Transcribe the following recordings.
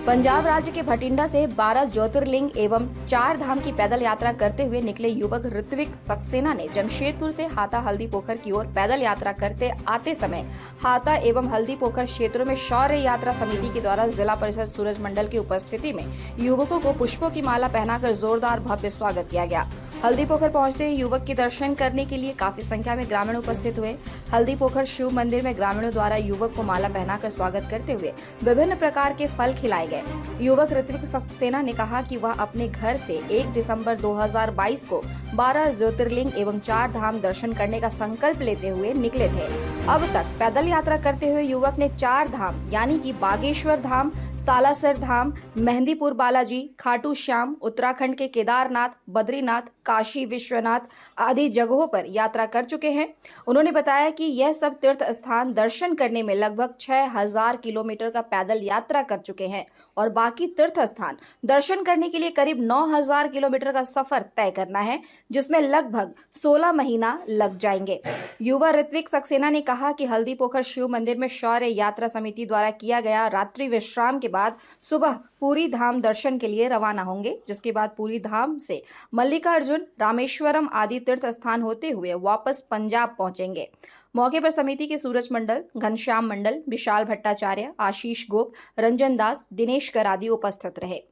पंजाब राज्य के भटिंडा से 12 ज्योतिर्लिंग एवं 4 धाम की पैदल यात्रा करते हुए निकले युवक ऋत्विक सक्सेना ने जमशेदपुर से हाता हल्दी पोखर की ओर पैदल यात्रा करते आते समय हाता एवं हल्दी पोखर क्षेत्रों में शौर्य यात्रा समिति के द्वारा जिला परिषद सूरज मंडल की उपस्थिति में युवकों को पुष्पों की माला पहनाकर जोरदार भव्य स्वागत किया गया। हल्दी पोखर पहुंचते ही युवक के दर्शन करने के लिए काफी संख्या में ग्रामीण उपस्थित हुए। हल्दी पोखर शिव मंदिर में ग्रामीणों द्वारा युवक को माला पहनाकर स्वागत करते हुए विभिन्न प्रकार के फल खिलाए गए। युवक ऋत्विक सक्सेना ने कहा कि वह अपने घर से 1 दिसंबर 2022 को 12 ज्योतिर्लिंग एवं 4 धाम दर्शन करने का संकल्प लेते हुए निकले थे। अब तक पैदल यात्रा करते हुए युवक ने 4 धाम यानी कि बागेश्वर धाम, सालासर धाम, मेहंदीपुर बालाजी, खाटू श्याम, उत्तराखंड के केदारनाथ, बद्रीनाथ, काशी विश्वनाथ आदि जगहों पर यात्रा कर चुके हैं। उन्होंने बताया कि यह सब तीर्थ स्थान दर्शन करने में लगभग 6000 किलोमीटर का पैदल यात्रा कर चुके हैं और बाकी तीर्थ स्थान दर्शन करने के लिए करीब 9000 किलोमीटर का सफर तय करना है, जिसमें लगभग 16 महीना लग जाएंगे। युवा ऋत्विक सक्सेना ने कहा कि हल्दी पोखर शिव मंदिर में शौर्य यात्रा समिति द्वारा किया गया रात्रि विश्राम के बाद सुबह पूरी धाम दर्शन के लिए रवाना होंगे, जिसके बाद पूरी धाम से मल्लिकार्जुन, रामेश्वरम आदि तीर्थ स्थान होते हुए वापस पंजाब पहुंचेंगे। मौके पर समिति के सूरज मंडल, घनश्याम मंडल, विशाल भट्टाचार्य, आशीष गोप, रंजन दास, दिनेश कर आदि उपस्थित रहे।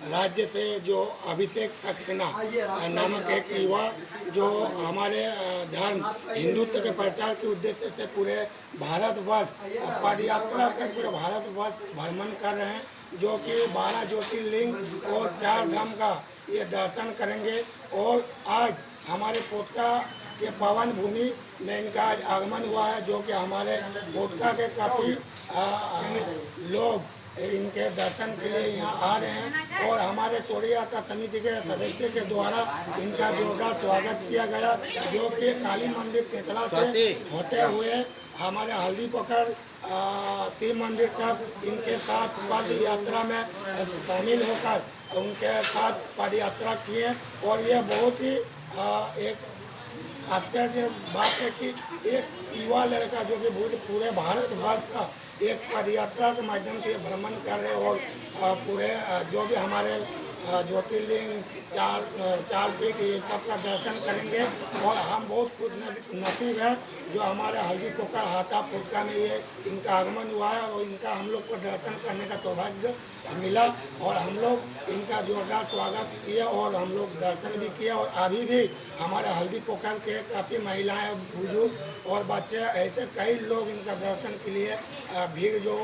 राज्य से जो अभिषेक सक्सेना नामक एक युवा जो हमारे धर्म हिंदुत्व के प्रचार के उद्देश्य से पूरे भारतवर्ष पद यात्रा कर पूरे भारतवर्ष भ्रमण कर रहे हैं, जो कि 12 ज्योतिर्लिंग और 4 धाम का ये दर्शन करेंगे। और आज हमारे पोटका के पावन भूमि में इनका आज आगमन हुआ है, जो कि हमारे पोटका के काफ़ी लोग इनके दर्शन के लिए यहाँ आ रहे हैं और हमारे तोड़ी यात्रा समिति के सदस्य के द्वारा इनका जोरदार स्वागत किया गया, जो कि काली मंदिर तेतला से होते हुए हमारे हल्दी पोखर शिव मंदिर तक इनके साथ पद यात्रा में शामिल होकर उनके साथ पद यात्रा किए। और ये बहुत ही एक आश्चर्य बात है कि एक युवा लड़का जो कि पूरे भारतवर्ष का एक पदयात्रा के माध्यम से भ्रमण कर रहे और पूरे जो भी हमारे ज्योतिर्लिंग चार पीठ ये सब का दर्शन करेंगे। और हम बहुत खुश नसीब है जो हमारे हल्दी पोखर हाता पुटका में ये इनका आगमन हुआ है और इनका हम लोग को दर्शन करने का सौभाग्य मिला और हम लोग इनका जोरदार स्वागत किए और हम लोग दर्शन भी किए। और अभी भी हमारे हल्दी पोखर के काफ़ी महिलाएं, बुजुर्ग और बच्चे ऐसे कई लोग इनका दर्शन के लिए भीड़ जो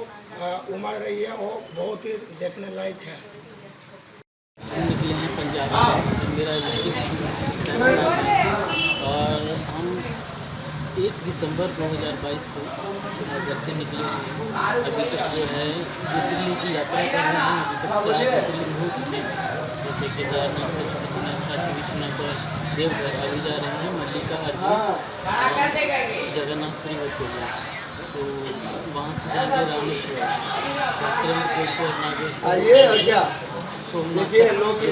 उमड़ रही है वो बहुत ही देखने लायक है। निकले हैं पंजाब से, मेरा और हम 1 दिसंबर 2022 को घर से निकले हुए हैं। अभी तक जो है ज्योतिर्लिंग की यात्रा कर रहे हैं। अभी तक 4 ज्योतिर्लिंग हो चुके हैं, जैसे केदारनाथ, पशुपतिनाथ, काशी विश्वनाथ और देवघर। अभी जा रहे हैं मल्लिकार्जुन, जगन्नाथपुरी होते हुए, तो वहाँ से जाएंगे रामेश्वर, त्र्यंबकेश्वर, नागेश्वर, सोमनाथ जो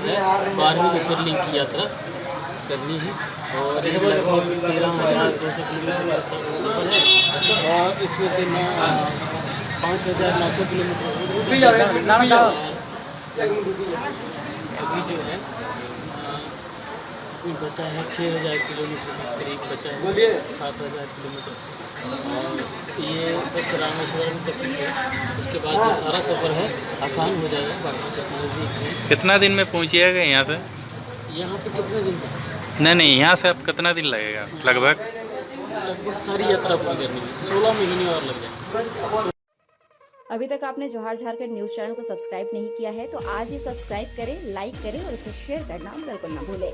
है 12वीं ज्योतिर्लिंग की यात्रा करनी है। और ये लगभग 13,200 किलोमीटर का सफर है और इसमें से 5,900 किलोमीटर अभी जो है बचा है 6,000 किलोमीटर के करीब बचा है, 7,000 किलोमीटर। और ये बस रामेश्वरम तक है, उसके बाद जो सारा सफ़र है आसान हो जाएगा। बाकी सब नज़दीक है। कितना दिन में पहुँचिएगा यहाँ से? यहाँ पे कितने दिन तक? नहीं, यहाँ से अब कितना दिन लगेगा लगभग? सारी यात्रा पूरी करने में 16 महीने और लग जाएंगे। अभी तक आपने जोहार झारखंड न्यूज चैनल को सब्सक्राइब नहीं किया है तो आज ही सब्सक्राइब करें, लाइक करें और इसे शेयर करना बिल्कुल ना भूलें।